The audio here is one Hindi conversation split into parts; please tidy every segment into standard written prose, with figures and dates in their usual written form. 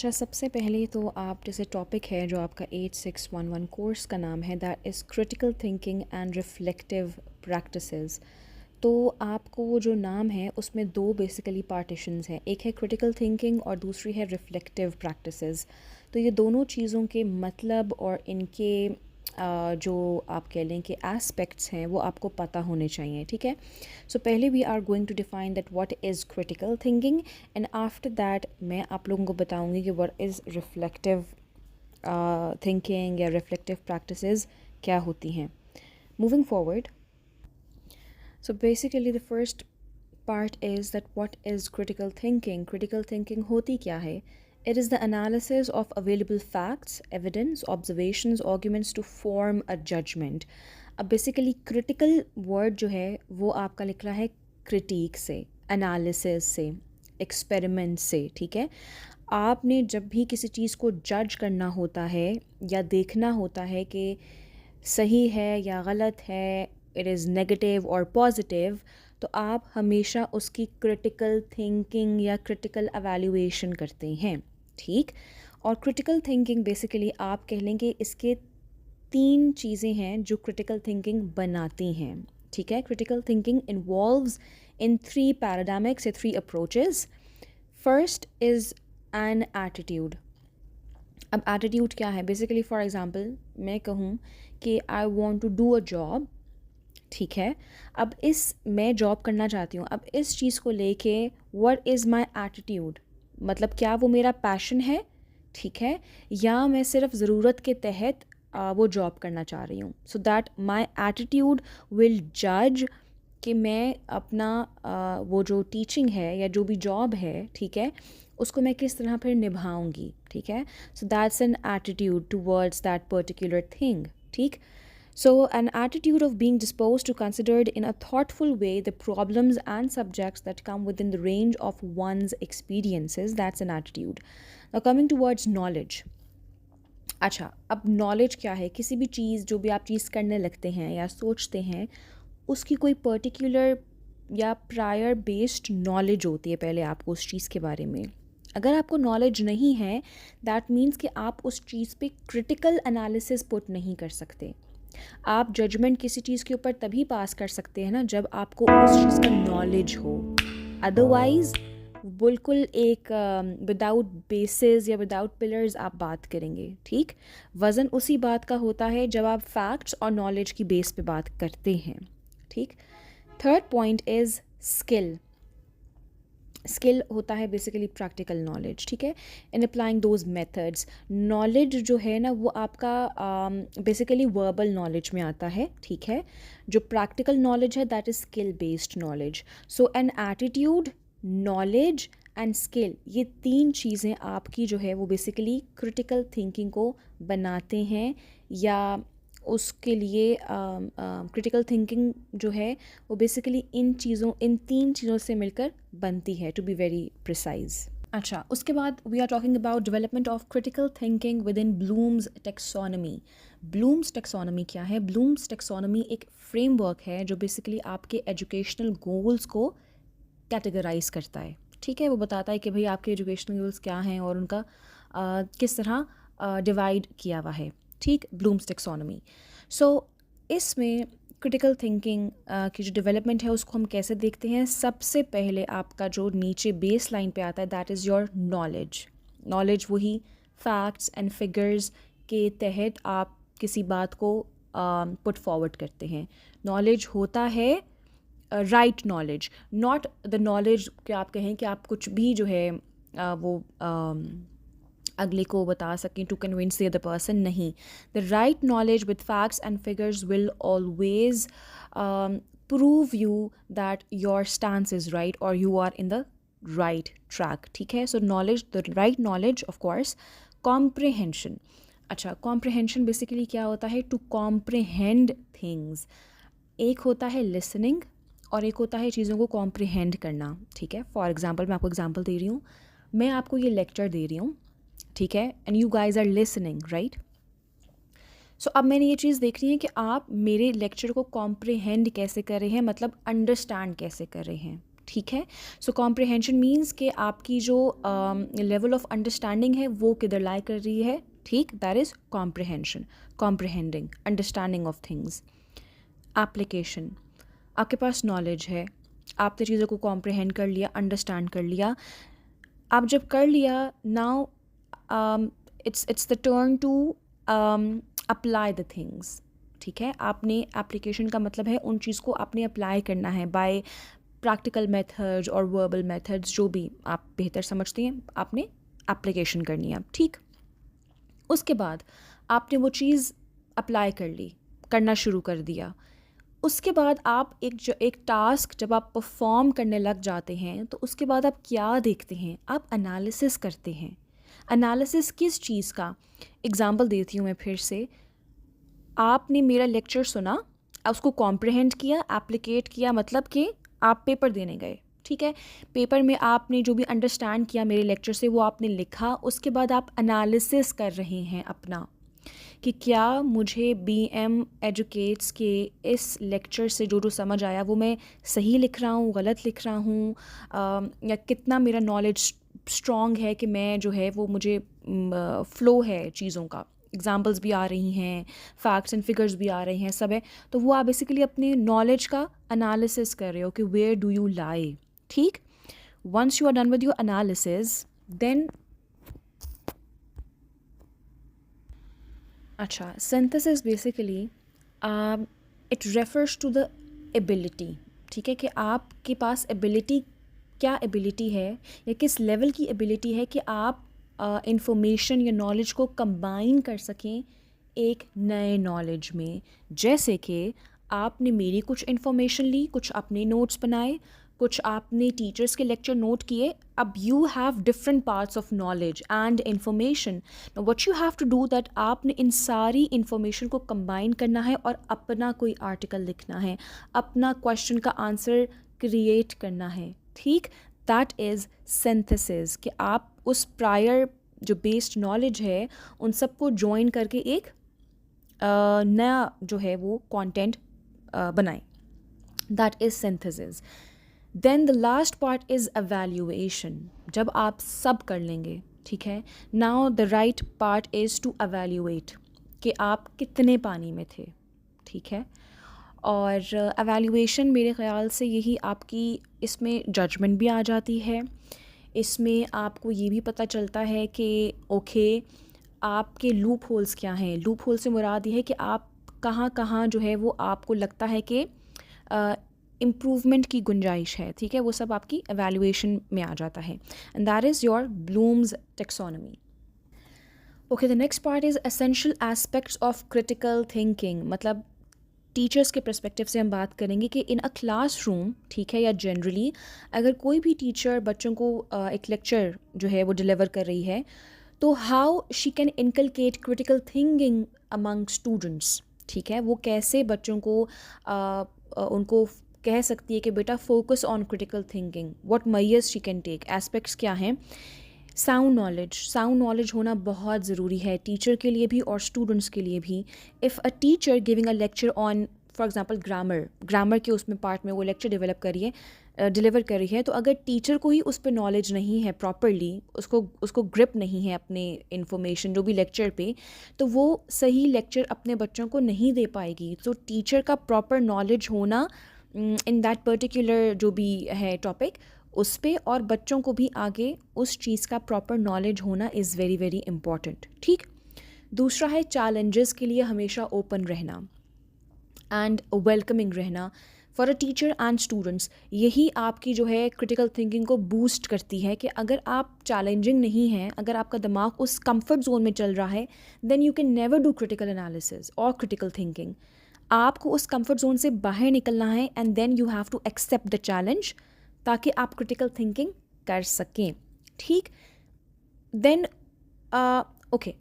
अच्छा, सबसे पहले तो आप जैसे टॉपिक है जो आपका 8611 कोर्स का नाम है, that is critical thinking and reflective practices. तो आपको वो जो नाम है उसमें दो बेसिकली पार्टीशंस हैं, एक है क्रिटिकल थिंकिंग और दूसरी है रिफ्लेक्टिव प्रैक्टिसेस। तो ये दोनों चीज़ों के मतलब और इनके जो आप कह लें कि एस्पेक्ट्स हैं वो आपको पता होने चाहिए, ठीक है। सो पहले we are going to define that what is critical thinking and after that मैं आप लोगों को बताऊंगी कि व्हाट इज़ रिफ्लेक्टिव थिंकिंग या रिफ्लेक्टिव प्रैक्टिसेस क्या होती हैं। Moving forward, so basically the first part is that what is critical thinking? Critical thinking होती क्या है? It is the analysis of available facts, evidence, observations, arguments to form a judgment. अब बेसिकली critical word जो है वो आपका लिख रहा है critique से, analysis से, experiment से, ठीक है। आपने जब भी किसी चीज़ को जज करना होता है या देखना होता है कि सही है या गलत है, इट इज़ नेगेटिव और पॉजिटिव, तो आप हमेशा उसकी क्रिटिकल थिंकिंग या क्रिटिकल एवेल्यूएशन करते हैं, ठीक। और क्रिटिकल थिंकिंग बेसिकली आप कह लेंगे इसके तीन चीज़ें हैं जो क्रिटिकल थिंकिंग बनाती हैं, ठीक है। Critical thinking involves in three paradigms या three approaches. First is an attitude. अब एटीट्यूड क्या है? बेसिकली फॉर एग्जांपल मैं कहूँ कि I want to do a job, ठीक है। अब इस मैं जॉब करना चाहती हूँ, अब इस चीज़ को लेके व्हाट इज़ माय एटीट्यूड, मतलब क्या वो मेरा पैशन है, ठीक है, या मैं सिर्फ ज़रूरत के तहत वो जॉब करना चाह रही हूँ। So that my attitude will जज कि मैं अपना वो जो टीचिंग है या जो भी जॉब है, ठीक है, उसको मैं किस तरह फिर निभाऊंगी, ठीक है। So that's an attitude towards that particular thing, ठीक। So, an attitude of being disposed to considered in a thoughtful way the problems and subjects that come within the range of one's experiences, that's an attitude. Now, coming towards knowledge. अच्छा, अब knowledge क्या है? किसी भी चीज़ जो भी आप चीज़ करने लगते हैं या सोचते हैं, उसकी कोई पर्टिकुलर या प्रायर बेस्ड नॉलेज होती है पहले आपको उस चीज़ के बारे में। अगर आपको नॉलेज नहीं है, दैट मीन्स कि आप उस चीज़ पे क्रिटिकल एनालिसिस पुट नहीं कर सकते। आप जजमेंट किसी चीज़ के ऊपर तभी पास कर सकते हैं ना जब आपको उस चीज़ का नॉलेज हो। अदरवाइज़ बिल्कुल एक विदाउट बेसिस या विदाउट पिलर्स आप बात करेंगे, ठीक। वज़न उसी बात का होता है जब आप फैक्ट्स और नॉलेज की बेस पे बात करते हैं, ठीक। Third point is skill. Skill होता है बेसिकली प्रैक्टिकल नॉलेज, ठीक है, in applying those methods. Knowledge जो है ना वो आपका बेसिकली वर्बल नॉलेज में आता है, ठीक है। जो प्रैक्टिकल नॉलेज है that is skill based knowledge. So an attitude, knowledge and skill, ये तीन चीज़ें आपकी जो है वो बेसिकली क्रिटिकल थिंकिंग को बनाते हैं या उसके लिए क्रिटिकल थिंकिंग जो है वो बेसिकली इन तीन चीज़ों से मिलकर बनती है, टू बी वेरी प्रिसाइज। अच्छा, उसके बाद we are talking about development of critical thinking with in Bloom's taxonomy. Bloom's taxonomy क्या है? ब्लूम्स टेक्सोनमी एक फ्रेमवर्क है जो बेसिकली आपके एजुकेशनल गोल्स को कैटेगराइज करता है, ठीक है। वो बताता है कि भाई आपके एजुकेशनल गोल्स क्या हैं और उनका किस तरह डिवाइड किया हुआ है, ठीक। Blooms taxonomy. सो इसमें क्रिटिकल थिंकिंग की जो डेवलपमेंट है उसको हम कैसे देखते हैं? सबसे पहले आपका जो नीचे बेस लाइन पे आता है that is your knowledge. Knowledge वही फैक्ट्स एंड फिगर्स के तहत आप किसी बात को पुट फॉरवर्ड करते हैं। नॉलेज होता है right knowledge, not the knowledge कि आप कहें कि आप कुछ भी जो है वो अगले को बता सकें to convince the other person, नहीं। The right knowledge with facts and figures will always prove you that your stance is right और you are in the right track, ठीक है। So knowledge, the right knowledge of course. Comprehension. अच्छा, कॉम्प्रिहेंशन बेसिकली क्या होता है? To comprehend things. एक होता है लिसनिंग और एक होता है चीज़ों को कॉम्प्रिहेंड करना, ठीक है। फॉर एग्जांपल मैं आपको एग्जांपल दे रही हूँ, मैं आपको ये लेक्चर दे रही हूँ, ठीक है, and you guys are listening, right. So अब मैंने ये चीज़ देख रही है कि आप मेरे लेक्चर को कॉम्प्रिहेंड कैसे कर रहे हैं, मतलब अंडरस्टैंड कैसे कर रहे हैं, ठीक है। सो कॉम्प्रिहेंशन मीन्स कि आपकी जो लेवल ऑफ अंडरस्टैंडिंग है वो किधर लाई कर रही है, ठीक, that is comprehension, comprehending, understanding of things. Application, आपके पास नॉलेज है, आपने चीज़ों को कॉम्प्रिहेंड कर लिया, अंडरस्टैंड कर लिया। आप जब कर लिया, now it's the turn to apply the things, ठीक है। आपने एप्लीकेशन का मतलब है उन चीज़ को आपने अप्लाई करना है बाय प्रैक्टिकल मेथड्स और वर्बल मेथड्स, जो भी आप बेहतर समझते हैं, आपने एप्लीकेशन करनी है, ठीक। उसके बाद आपने वो चीज़ अप्लाई कर ली, करना शुरू कर दिया। उसके बाद आप एक टास्क जब आप परफॉर्म करने लग जाते हैं तो उसके बाद आप क्या देखते हैं, आप एनालिसिस करते हैं। एनालिसिस किस चीज़ का? एग्जांपल देती हूँ मैं फिर से। आपने मेरा लेक्चर सुना, उसको कॉम्प्रिहेंड किया, एप्लीकेट किया, मतलब कि आप पेपर देने गए, ठीक है। पेपर में आपने जो भी अंडरस्टैंड किया मेरे लेक्चर से वो आपने लिखा। उसके बाद आप एनालिसिस कर रहे हैं अपना कि क्या मुझे बीएम एजुकेट्स के इस लेक्चर से जो जो समझ आया वो मैं सही लिख रहा हूँ, गलत लिख रहा हूँ, या कितना मेरा नॉलेज स्ट्रॉन्ग है कि मैं जो है वो मुझे फ़्लो है चीज़ों का। एग्जाम्पल्स भी आ रही हैं, फैक्ट्स एंड फिगर्स भी आ रहे हैं, सब है। तो वो आप बेसिकली अपने नॉलेज का एनालिसिस कर रहे हो कि वेयर डू यू लाई, ठीक। Once you are done with your analysis, then अच्छा, synthesis basically it refers to the ability, ठीक है, कि आपके पास एबिलिटी, क्या एबिलिटी है या किस लेवल की एबिलिटी है कि आप इंफॉर्मेशन या नॉलेज को कंबाइन कर सकें एक नए नॉलेज में। जैसे कि आपने मेरी कुछ इन्फॉर्मेशन ली, कुछ अपने नोट्स बनाए, कुछ आपने टीचर्स के लेक्चर नोट किए। अब you have different parts of knowledge and information. What you have to do that, आपने इन सारी इन्फॉर्मेशन को कंबाइन करना है और अपना कोई आर्टिकल लिखना है, अपना क्वेश्चन का आंसर क्रिएट करना है, ठीक। दैट इज़ सिंथेसिस, कि आप उस प्रायर जो बेस्ड नॉलेज है उन सबको ज्वाइन करके एक नया जो है वो कंटेंट बनाएं। That is synthesis. Then the last part is evaluation. जब आप सब कर लेंगे, ठीक है, now the right part is to evaluate कि आप कितने पानी में थे, ठीक है। और एवेल्यूएशन मेरे ख़्याल से यही आपकी इसमें जजमेंट भी आ जाती है। इसमें आपको ये भी पता चलता है कि ओके आपके लूप होल्स क्या हैं। लूप होल से मुराद ये है कि आप कहाँ कहाँ जो है वो आपको लगता है कि इम्प्रूवमेंट की गुंजाइश है, ठीक है। वो सब आपकी एवेल्यूएशन में आ जाता है, and that is your blooms taxonomy. Okay, the next part is essential aspects of critical thinking. मतलब टीचर्स के पर्सपेक्टिव से हम बात करेंगे कि इन अ क्लासरूम, ठीक है, या जनरली अगर कोई भी टीचर बच्चों को एक लेक्चर जो है वो डिलीवर कर रही है, तो how she can inculcate critical thinking among students, ठीक है। वो कैसे बच्चों को उनको कह सकती है कि बेटा focus on critical thinking, what measures she can take, aspects क्या हैं। साउंड नॉलेज होना बहुत ज़रूरी है टीचर के लिए भी और स्टूडेंट्स के लिए भी। If a teacher giving a lecture on for example grammar के उसमें पार्ट में वो लेक्चर डिलीवर कर रही है, तो अगर टीचर को ही उस पर नॉलेज नहीं है प्रॉपरली, उसको ग्रिप नहीं है अपने इन्फॉर्मेशन जो भी लेक्चर पे, तो वो सही लेक्चर अपने बच्चों को नहीं दे पाएगी। तो टीचर का प्रॉपर नॉलेज होना इन दैट पर्टिकुलर जो भी है टॉपिक उस पे, और बच्चों को भी आगे उस चीज़ का प्रॉपर नॉलेज होना इज़ वेरी वेरी इंपॉर्टेंट, ठीक। दूसरा है चैलेंजेस के लिए हमेशा ओपन रहना एंड वेलकमिंग रहना for a teacher and students. यही आपकी जो है क्रिटिकल थिंकिंग को बूस्ट करती है कि अगर आप चैलेंजिंग नहीं हैं, अगर आपका दिमाग उस कंफर्ट जोन में चल रहा है, then you can never do critical analysis और क्रिटिकल थिंकिंग। आपको उस कंफर्ट जोन से बाहर निकलना है and then you have to accept the challenge, ताकि आप क्रिटिकल थिंकिंग कर सकें, ठीक। Then okay,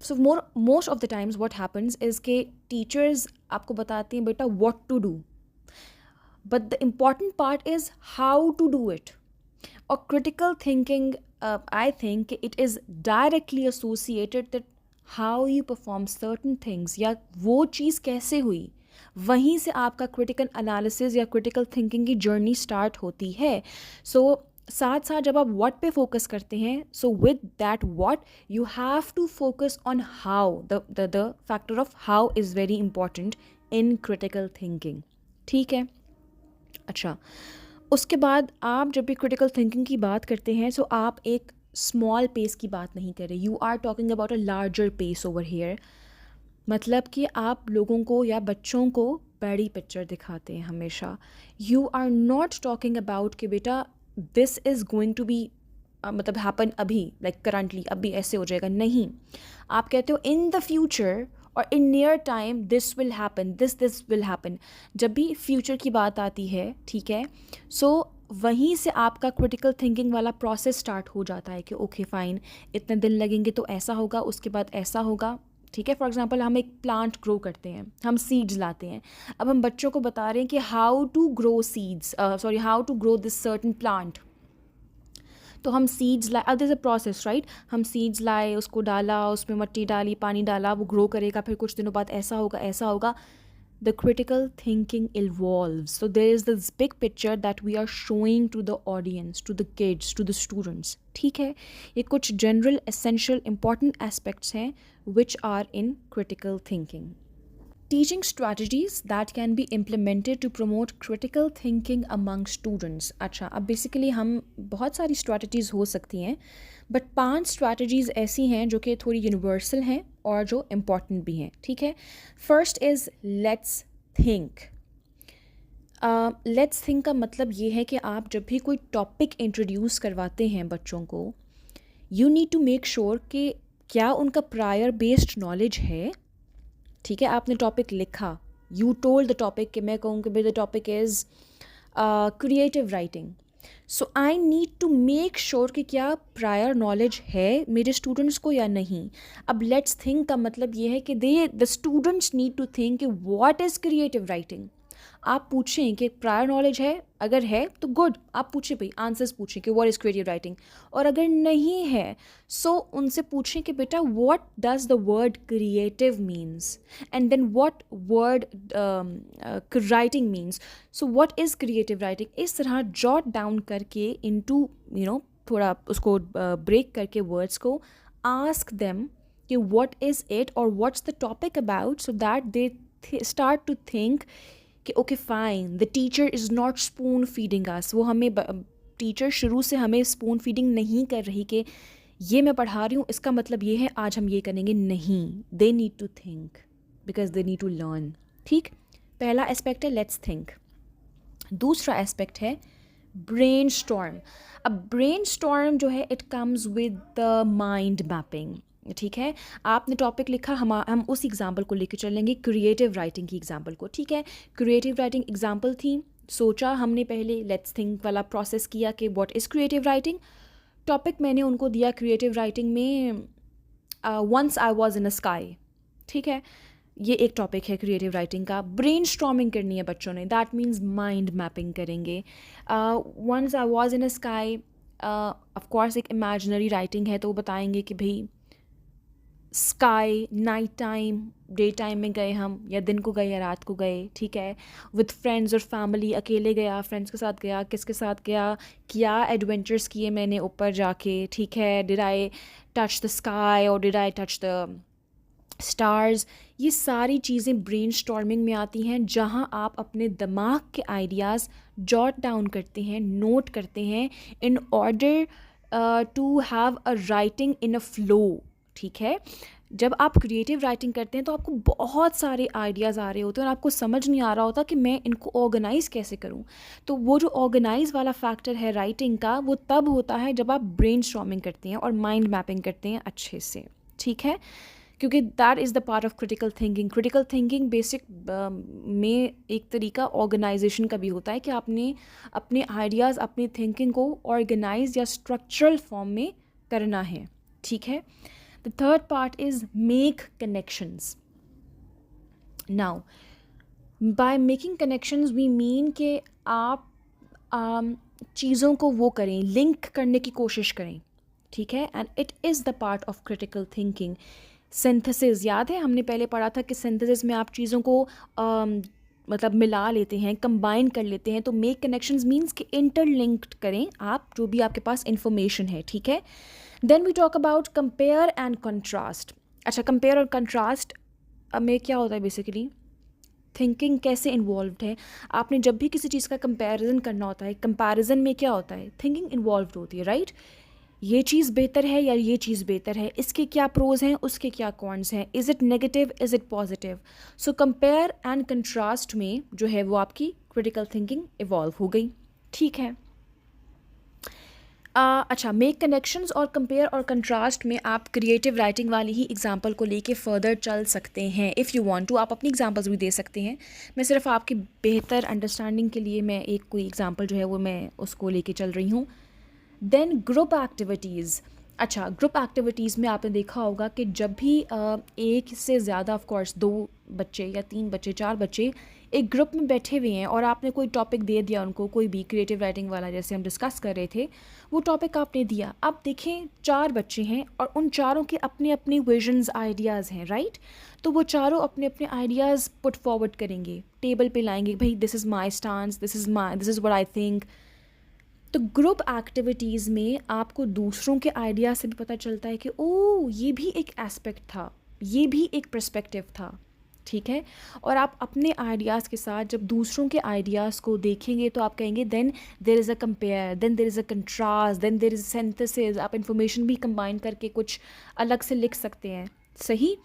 so most of the times what happens is के टीचर्स आपको बताते हैं बेटा what to do, but the important part is how to do it. और critical thinking, I think it is directly associated that how you perform certain things, या वो चीज़ कैसे हुई, वहीं से आपका क्रिटिकल एनालिसिस या क्रिटिकल थिंकिंग की जर्नी स्टार्ट होती है. सो साथ साथ जब आप व्हाट पे फोकस करते हैं, so with that what you have to focus on how. The factor of how is very important in critical thinking. ठीक है. अच्छा, उसके बाद आप जब भी क्रिटिकल थिंकिंग की बात करते हैं, सो आप एक स्मॉल पेस की बात नहीं कर रहे. You are talking about a larger pace over here. मतलब कि आप लोगों को या बच्चों को बड़ी पिक्चर दिखाते हैं हमेशा. You are not talking about कि बेटा this is going to be मतलब हैपन अभी, लाइक करंटली अभी ऐसे हो जाएगा. नहीं, आप कहते हो इन द फ्यूचर और in near time this will happen, this will happen. जब भी फ्यूचर की बात आती है, ठीक है, सो वहीं से आपका क्रिटिकल थिंकिंग वाला प्रोसेस स्टार्ट हो जाता है कि ओके फाइन, इतने दिन लगेंगे तो ऐसा होगा, उसके बाद ऐसा होगा. ठीक है. फॉर एग्जांपल हम एक प्लांट ग्रो करते हैं, हम सीड्स लाते हैं. अब हम बच्चों को बता रहे हैं कि how to grow seeds, how to grow this certain plant. तो हम सीड्स लाए, दिस अ प्रोसेस राइट. हम सीड्स लाए, उसको डाला, उसमें मिट्टी डाली, पानी डाला, वो ग्रो करेगा, फिर कुछ दिनों बाद ऐसा होगा, ऐसा होगा. The critical thinking evolves. So there is this big picture that we are showing to the audience, to the kids, to the students. ठीक है. ये कुछ general, essential, important aspects हैं which are in critical thinking. Teaching strategies that can be implemented to promote critical thinking among students. अच्छा, अब बेसिकली हम बहुत सारी strategies हो सकती हैं, बट 5 strategies ऐसी हैं जो कि थोड़ी यूनिवर्सल हैं और जो इम्पॉर्टेंट भी हैं. ठीक है. First is let's think. Let's think का मतलब ये है कि आप जब भी कोई टॉपिक इंट्रोड्यूस करवाते हैं बच्चों को, you need to make sure कि क्या उनका प्रायर बेस्ड नॉलेज है. ठीक है. आपने टॉपिक लिखा, यू टोल्ड द टॉपिक, कि मैं कहूँ कि भाई the topic is creative writing. So I need to make sure कि क्या प्रायर नॉलेज है मेरे स्टूडेंट्स को या नहीं. अब लेट्स थिंक का मतलब ये है कि the students need to think कि व्हाट इज़ क्रिएटिव राइटिंग. आप पूछें कि प्रायर नॉलेज है, अगर है तो गुड, आप पूछें भाई, आंसर्स पूछें कि व्हाट इज़ क्रिएटिव राइटिंग. और अगर नहीं है, सो उनसे पूछें कि बेटा what does the word creative means, and then what word writing means. So what is creative writing. इस तरह जॉट डाउन करके इनटू थोड़ा उसको ब्रेक करके वर्ड्स को आस्क देम कि व्हाट इज़ इट और what's the topic about, so that they start to think कि okay fine, the teacher is not spoon feeding us. वो हमें टीचर शुरू से हमें स्पून फीडिंग नहीं कर रही कि ये मैं पढ़ा रही हूँ इसका मतलब ये है आज हम ये करेंगे. नहीं, they need to think because they need to learn. ठीक. पहला एस्पेक्ट है लेट्स थिंक. दूसरा एस्पेक्ट है ब्रेन स्टॉर्म. अब ब्रेन स्टॉर्म जो है it comes with the mind mapping. ठीक है. आपने टॉपिक लिखा, हम उस एग्जाम्पल को लेकर चलेंगे, क्रिएटिव राइटिंग की एग्जाम्पल को. ठीक है. क्रिएटिव राइटिंग एग्जाम्पल थी, सोचा हमने पहले लेट्स थिंक वाला प्रोसेस किया कि what is creative writing. Topic मैंने उनको दिया क्रिएटिव राइटिंग में once I was in a sky. ठीक है. ये एक टॉपिक है क्रिएटिव राइटिंग का. ब्रेन स्टॉर्मिंग करनी है बच्चों ने, दैट मीन्स माइंड मैपिंग करेंगे. Once I was in a sky, of course एक इमेजिनरी राइटिंग है, तो वो बताएंगे कि भाई sky, night time, day time में गए हम, या दिन को गए या रात को गए. ठीक है. विद फ्रेंड्स और फैमिली, अकेले गया, फ्रेंड्स के साथ गया, किसके साथ गया, क्या एडवेंचर्स किए मैंने ऊपर जाके. ठीक है. Did I touch the sky और did I touch the stars. ये सारी चीज़ें ब्रेन स्टॉर्मिंग में आती हैं, जहाँ आप अपने दिमाग के आइडियाज़ जॉट डाउन करते हैं, नोट करते हैं, in order to have a writing in a flow. ठीक है. जब आप क्रिएटिव राइटिंग करते हैं तो आपको बहुत सारे आइडियाज़ आ रहे होते हैं और आपको समझ नहीं आ रहा होता कि मैं इनको ऑर्गेनाइज़ कैसे करूं. तो वो जो ऑर्गेनाइज वाला फैक्टर है राइटिंग का, वो तब होता है जब आप ब्रेन स्टॉर्मिंग करते हैं और माइंड मैपिंग करते हैं अच्छे से. ठीक है. क्योंकि that is the part of critical thinking. Critical thinking basic में एक तरीका ऑर्गेनाइजेशन का भी होता है कि आपने अपने आइडियाज़, अपनी थिंकिंग को ऑर्गेनाइज या स्ट्रक्चरल फॉर्म में करना है. ठीक है. The third part is make connections. Now, by making connections we mean कि आप चीज़ों को वो करें, लिंक करने की कोशिश करें. ठीक है. And it is the part of critical thinking. Synthesis, याद है हमने पहले पढ़ा था कि सिंथेसिस में आप चीज़ों को मतलब मिला लेते हैं, कंबाइन कर लेते हैं। तो मेक कनेक्शंस मीन्स कि इंटरलिंक्ड करें आप जो भी आपके पास इंफॉर्मेशन है, ठीक है। Then we talk about compare and contrast. अच्छा, कंपेयर और कंट्रास्ट में क्या होता है बेसिकली, थिंकिंग कैसे इन्वॉल्व्ड है। आपने जब भी किसी चीज़ का कंपैरिजन करना होता है, कंपैरिजन में क्या होता है, थिंकिंग इन्वॉल्व्ड होती है, राइट। ये चीज़ बेहतर है या ये चीज़ बेहतर है, इसके क्या प्रोज हैं, उसके क्या कॉन्स हैं, is it negative, is it positive. So compare and contrast में जो है वो आपकी क्रिटिकल थिंकिंग इवॉल्व हो गई, ठीक है। अच्छा, मेक कनेक्शंस और कंपेयर और कंट्रास्ट में आप क्रिएटिव राइटिंग वाली ही एग्जांपल को लेके फर्दर चल सकते हैं। इफ़ यू वांट टू आप अपनी एग्जांपल्स भी दे सकते हैं। मैं सिर्फ आपकी बेहतर अंडरस्टैंडिंग के लिए मैं एक कोई एग्जांपल जो है वो मैं उसको लेके चल रही हूँ। Then group activities. अच्छा, ग्रुप एक्टिविटीज़ में आपने देखा होगा कि जब भी एक से ज़्यादा ऑफ कोर्स 2 बच्चे या 3 बच्चे 4 बच्चे एक ग्रुप में बैठे हुए हैं और आपने कोई टॉपिक दे दिया उनको, कोई भी क्रिएटिव राइटिंग वाला जैसे हम डिस्कस कर रहे थे, वो टॉपिक आपने दिया। अब देखें 4 बच्चे हैं और उन चारों के अपने अपने विजन्स आइडियाज़ हैं, राइट। तो वो चारों अपने अपने आइडियाज़ पुट फॉरवर्ड करेंगे, टेबल पे लाएंगे, भाई this is my stance, this is what I think. तो ग्रुप एक्टिविटीज़ में आपको दूसरों के आइडिया से भी पता चलता है कि ओ ये भी एक एस्पेक्ट था, ये भी एक पर्सपेक्टिव था, ठीक है। और आप अपने आइडियाज़ के साथ जब दूसरों के आइडियाज़ को देखेंगे तो आप कहेंगे then there is a compare, then there is a contrast, then there is synthesis. आप इंफॉर्मेशन भी कंबाइन करके कुछ अलग से लिख सकते हैं, सही।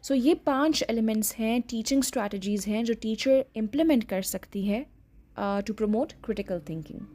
सो ये 5 एलिमेंट्स हैं, टीचिंग स्ट्रैटेजीज़ हैं जो टीचर इम्प्लीमेंट कर सकती है टू प्रमोट क्रिटिकल थिंकिंग।